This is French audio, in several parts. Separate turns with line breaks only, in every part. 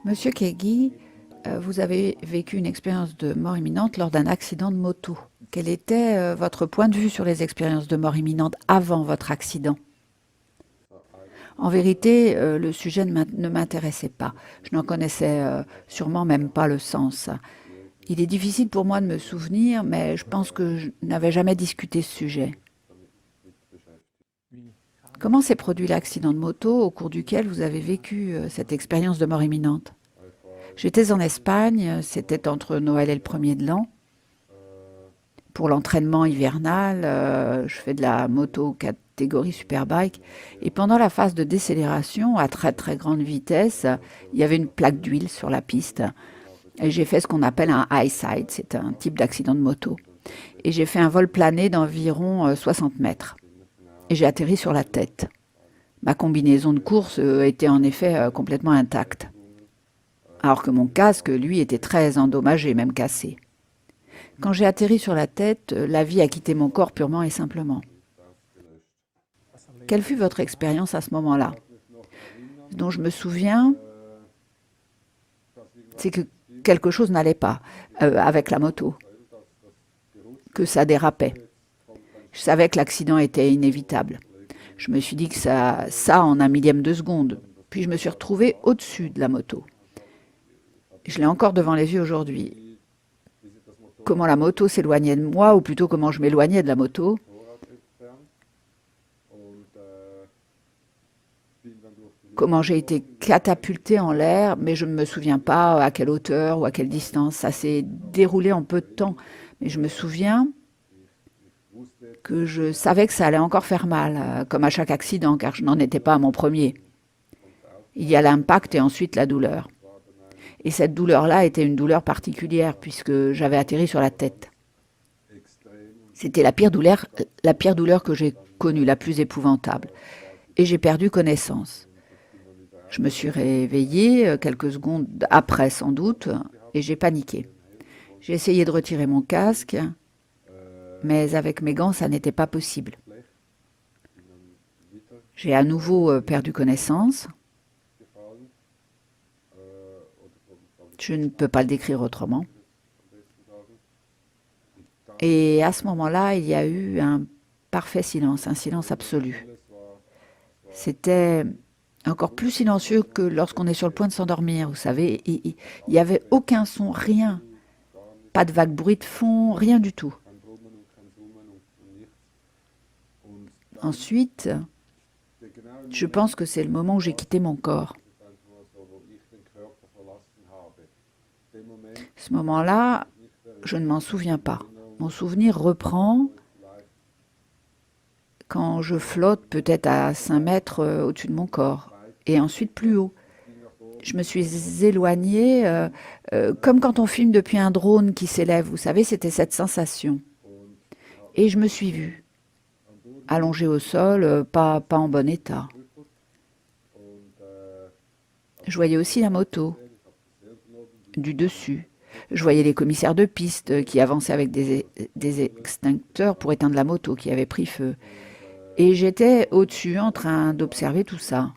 Monsieur Kegi, vous avez vécu une expérience de mort imminente lors d'un accident de moto. Quel était votre point de vue sur les expériences de mort imminente avant votre accident? En vérité, le sujet ne m'intéressait pas. Je n'en connaissais sûrement même pas le sens. Il est difficile pour moi de me souvenir, mais je pense que je n'avais jamais discuté ce sujet. Comment s'est produit l'accident de moto au cours duquel vous avez vécu cette expérience de mort imminente? J'étais en Espagne, c'était entre Noël et le premier de l'an. Pour l'entraînement hivernal, je fais de la moto catégorie superbike. Et pendant la phase de décélération, à très très grande vitesse, il y avait une plaque d'huile sur la piste. Et j'ai fait ce qu'on appelle un high side, c'est un type d'accident de moto. Et j'ai fait un vol plané d'environ 60 mètres. Et j'ai atterri sur la tête. Ma combinaison de course était en effet complètement intacte. Alors que mon casque, lui, était très endommagé, même cassé. Quand j'ai atterri sur la tête, la vie a quitté mon corps purement et simplement. Quelle fut votre expérience à ce moment-là? Ce dont je me souviens, c'est que quelque chose n'allait pas avec la moto, que ça dérapait. Je savais que l'accident était inévitable. Je me suis dit que ça en un millième de seconde. Puis je me suis retrouvée au-dessus de la moto. Je l'ai encore devant les yeux aujourd'hui. Comment la moto s'éloignait de moi, ou plutôt comment je m'éloignais de la moto. Comment j'ai été catapultée en l'air, mais je ne me souviens pas à quelle hauteur ou à quelle distance. Ça s'est déroulé en peu de temps. Mais je me souviens que je savais que ça allait encore faire mal, comme à chaque accident, car je n'en étais pas à mon premier. Il y a l'impact et ensuite la douleur. Et cette douleur-là était une douleur particulière, puisque j'avais atterri sur la tête. C'était la pire douleur que j'ai connue, la plus épouvantable. Et j'ai perdu connaissance. Je me suis réveillée quelques secondes après sans doute et j'ai paniqué. J'ai essayé de retirer mon casque, mais avec mes gants, ça n'était pas possible. J'ai à nouveau perdu connaissance. Je ne peux pas le décrire autrement. Et à ce moment-là, il y a eu un parfait silence, un silence absolu. C'était encore plus silencieux que lorsqu'on est sur le point de s'endormir, vous savez. Il n'y avait aucun son, rien. Pas de vague bruit de fond, rien du tout. Ensuite, je pense que c'est le moment où j'ai quitté mon corps. Ce moment-là, je ne m'en souviens pas. Mon souvenir reprend quand je flotte peut-être à 5 mètres au-dessus de mon corps et ensuite plus haut. Je me suis éloignée comme quand on filme depuis un drone qui s'élève. Vous savez, c'était cette sensation. Et je me suis vue, allongée au sol, pas en bon état. Je voyais aussi la moto, du dessus. Je voyais les commissaires de piste qui avançaient avec des extincteurs pour éteindre la moto qui avait pris feu. Et j'étais au-dessus en train d'observer tout ça.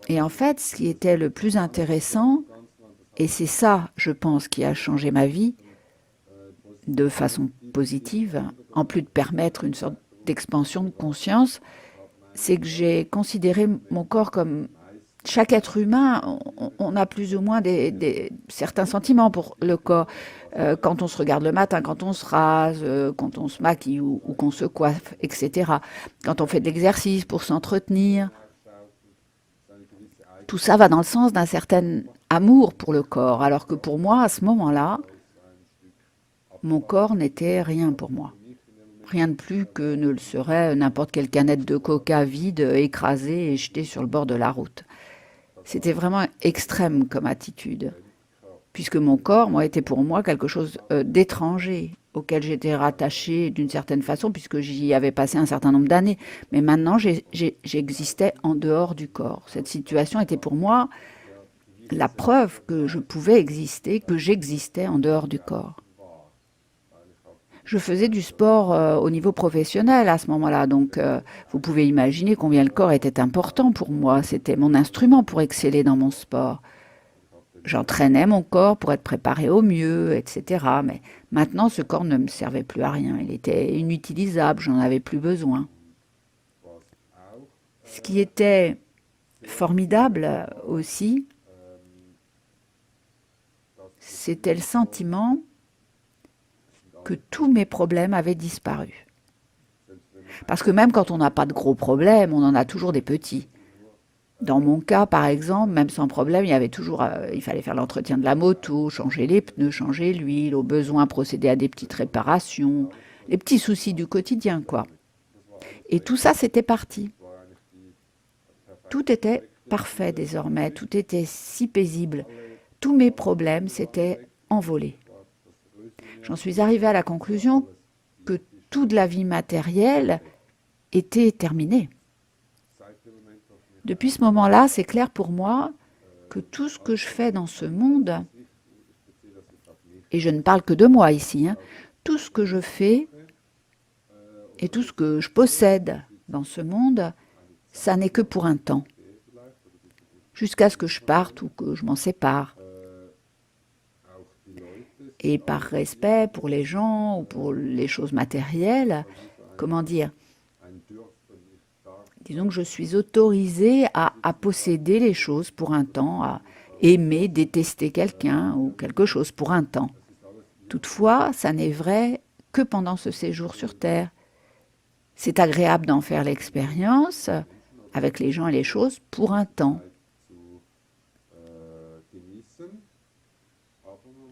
Et en fait, ce qui était le plus intéressant, et c'est ça, je pense, qui a changé ma vie de façon positive, en plus de permettre une sorte d'expansion de conscience, c'est que j'ai considéré mon corps comme chaque être humain, on a plus ou moins certains sentiments pour le corps. Quand on se regarde le matin, quand on se rase, quand on se maquille ou qu'on se coiffe, etc. Quand on fait de l'exercice pour s'entretenir, tout ça va dans le sens d'un certain amour pour le corps. Alors que pour moi, à ce moment-là, mon corps n'était rien pour moi. Rien de plus que ne le serait n'importe quelle canette de coca vide, écrasée et jetée sur le bord de la route. C'était vraiment extrême comme attitude, puisque mon corps, moi, était pour moi quelque chose d'étranger, auquel j'étais rattachée d'une certaine façon, puisque j'y avais passé un certain nombre d'années. Mais maintenant, j'existais en dehors du corps. Cette situation était pour moi la preuve que je pouvais exister, que j'existais en dehors du corps. Je faisais du sport au niveau professionnel à ce moment-là, donc vous pouvez imaginer combien le corps était important pour moi. C'était mon instrument pour exceller dans mon sport. J'entraînais mon corps pour être préparé au mieux, etc. Mais maintenant, ce corps ne me servait plus à rien. Il était inutilisable, j'en avais plus besoin. Ce qui était formidable aussi, c'était le sentiment que tous mes problèmes avaient disparu. Parce que même quand on n'a pas de gros problèmes, on en a toujours des petits. Dans mon cas, par exemple, même sans problème, il y avait toujours, il fallait faire l'entretien de la moto, changer les pneus, changer l'huile, au besoin procéder à des petites réparations, les petits soucis du quotidien, quoi. Et tout ça, c'était parti. Tout était parfait désormais, tout était si paisible. Tous mes problèmes s'étaient envolés. J'en suis arrivée à la conclusion que toute la vie matérielle était terminée. Depuis ce moment-là, c'est clair pour moi que tout ce que je fais dans ce monde, et je ne parle que de moi ici, hein, tout ce que je fais et tout ce que je possède dans ce monde, ça n'est que pour un temps, jusqu'à ce que je parte ou que je m'en sépare. Et par respect pour les gens ou pour les choses matérielles, comment dire, disons que je suis autorisée à posséder les choses pour un temps, à aimer, détester quelqu'un ou quelque chose pour un temps. Toutefois, ça n'est vrai que pendant ce séjour sur Terre. C'est agréable d'en faire l'expérience avec les gens et les choses pour un temps.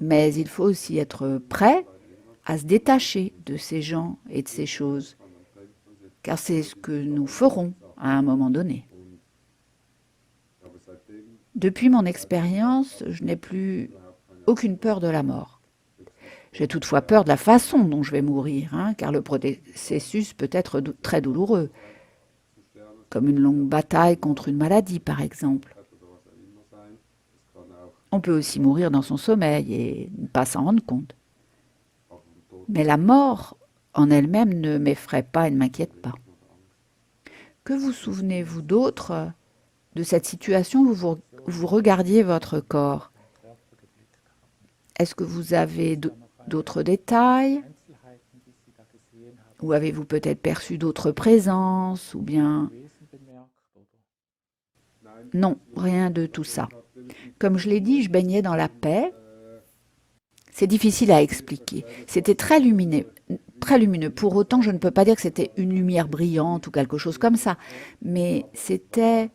Mais il faut aussi être prêt à se détacher de ces gens et de ces choses, car c'est ce que nous ferons à un moment donné. Depuis mon expérience, je n'ai plus aucune peur de la mort. J'ai toutefois peur de la façon dont je vais mourir, hein, car le processus peut être très douloureux, comme une longue bataille contre une maladie par exemple. On peut aussi mourir dans son sommeil et ne pas s'en rendre compte. Mais la mort en elle-même ne m'effraie pas et ne m'inquiète pas. Que vous souvenez-vous d'autre de cette situation où vous regardiez votre corps? Est-ce que vous avez d'autres détails? Ou avez-vous peut-être perçu d'autres présences? Ou bien... Non, rien de tout ça. Comme je l'ai dit, je baignais dans la paix. C'est difficile à expliquer. C'était très lumineux. Très lumineux. Pour autant, je ne peux pas dire que c'était une lumière brillante ou quelque chose comme ça. Mais c'était...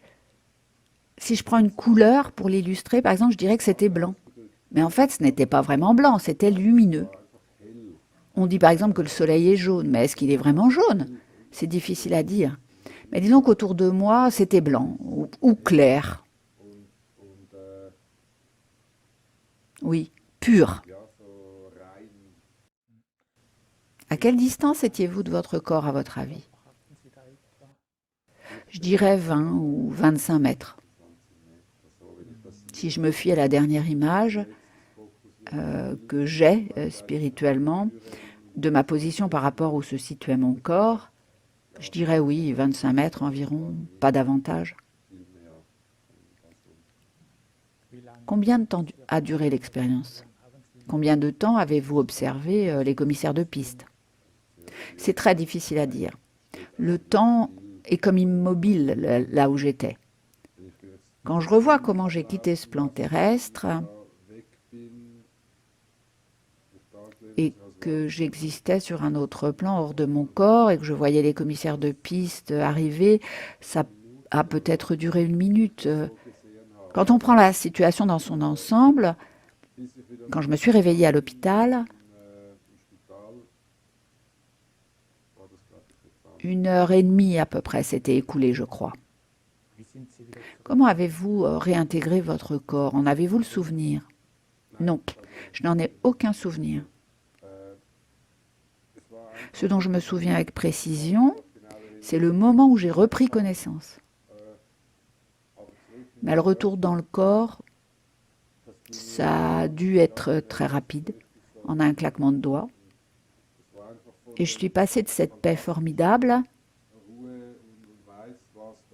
Si je prends une couleur pour l'illustrer, par exemple, je dirais que c'était blanc. Mais en fait, ce n'était pas vraiment blanc, c'était lumineux. On dit par exemple que le soleil est jaune, mais est-ce qu'il est vraiment jaune? C'est difficile à dire. Mais disons qu'autour de moi, c'était blanc ou clair. Oui, pur. À quelle distance étiez-vous de votre corps, à votre avis? Je dirais 20 ou 25 mètres. Si je me fie à la dernière image que j'ai spirituellement, de ma position par rapport où se situait mon corps, je dirais oui, 25 mètres environ, pas davantage. Combien de temps a duré l'expérience? Combien de temps avez-vous observé les commissaires de piste? C'est très difficile à dire. Le temps est comme immobile là où j'étais. Quand je revois comment j'ai quitté ce plan terrestre et que j'existais sur un autre plan hors de mon corps et que je voyais les commissaires de piste arriver, ça a peut-être duré une minute. Quand on prend la situation dans son ensemble, quand je me suis réveillée à l'hôpital, 1 heure et demie à peu près s'était écoulée, je crois. Comment avez-vous réintégré votre corps? En avez-vous le souvenir? Non, je n'en ai aucun souvenir. Ce dont je me souviens avec précision, c'est le moment où j'ai repris connaissance. Mais le retour dans le corps, ça a dû être très rapide, en un claquement de doigts. Et je suis passée de cette paix formidable,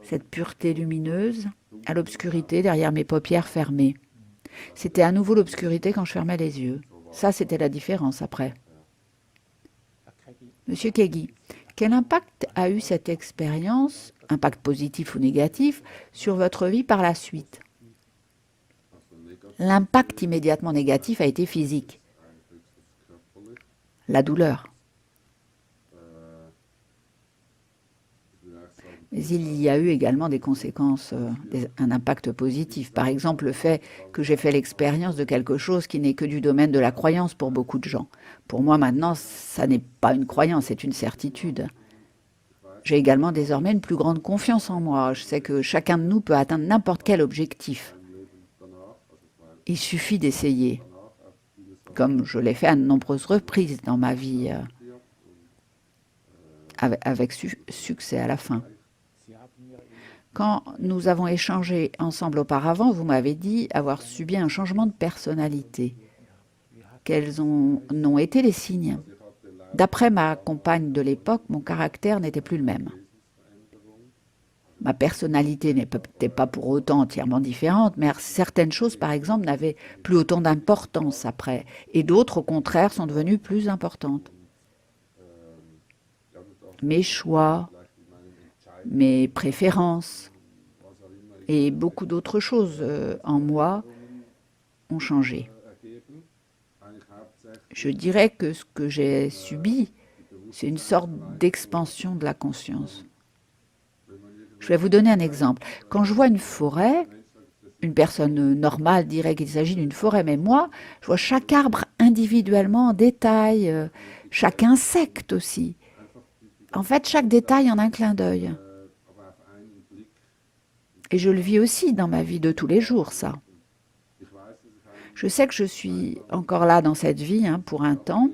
cette pureté lumineuse, à l'obscurité derrière mes paupières fermées. C'était à nouveau l'obscurité quand je fermais les yeux. Ça, c'était la différence après. Monsieur Kegi, quel impact a eu cette expérience, impact positif ou négatif, sur votre vie par la suite? L'impact immédiatement négatif a été physique. La douleur. Mais il y a eu également des conséquences, un impact positif. Par exemple, le fait que j'ai fait l'expérience de quelque chose qui n'est que du domaine de la croyance pour beaucoup de gens. Pour moi, maintenant, ça n'est pas une croyance, c'est une certitude. J'ai également désormais une plus grande confiance en moi. Je sais que chacun de nous peut atteindre n'importe quel objectif. Il suffit d'essayer, comme je l'ai fait à de nombreuses reprises dans ma vie, avec succès à la fin. Quand nous avons échangé ensemble auparavant, vous m'avez dit avoir subi un changement de personnalité. Quels ont été les signes? D'après ma compagne de l'époque, mon caractère n'était plus le même. Ma personnalité n'était pas pour autant entièrement différente, mais certaines choses, par exemple, n'avaient plus autant d'importance après, et d'autres, au contraire, sont devenues plus importantes. Mes choix, mes préférences et beaucoup d'autres choses en moi ont changé. Je dirais que ce que j'ai subi, c'est une sorte d'expansion de la conscience. Je vais vous donner un exemple. Quand je vois une forêt, une personne normale dirait qu'il s'agit d'une forêt, mais moi, je vois chaque arbre individuellement en détail, chaque insecte aussi. En fait, chaque détail en un clin d'œil. Et je le vis aussi dans ma vie de tous les jours, ça. Je sais que je suis encore là dans cette vie pour un temps,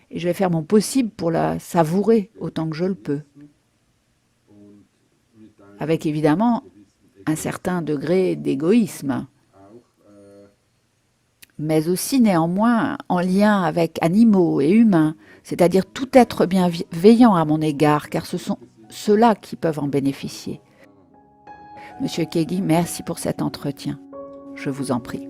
et je vais faire mon possible pour la savourer autant que je le peux. Avec évidemment un certain degré d'égoïsme, mais aussi néanmoins en lien avec animaux et humains, c'est-à-dire tout être bienveillant à mon égard, car ce sont ceux-là qui peuvent en bénéficier. Monsieur Kegi, merci pour cet entretien. Je vous en prie.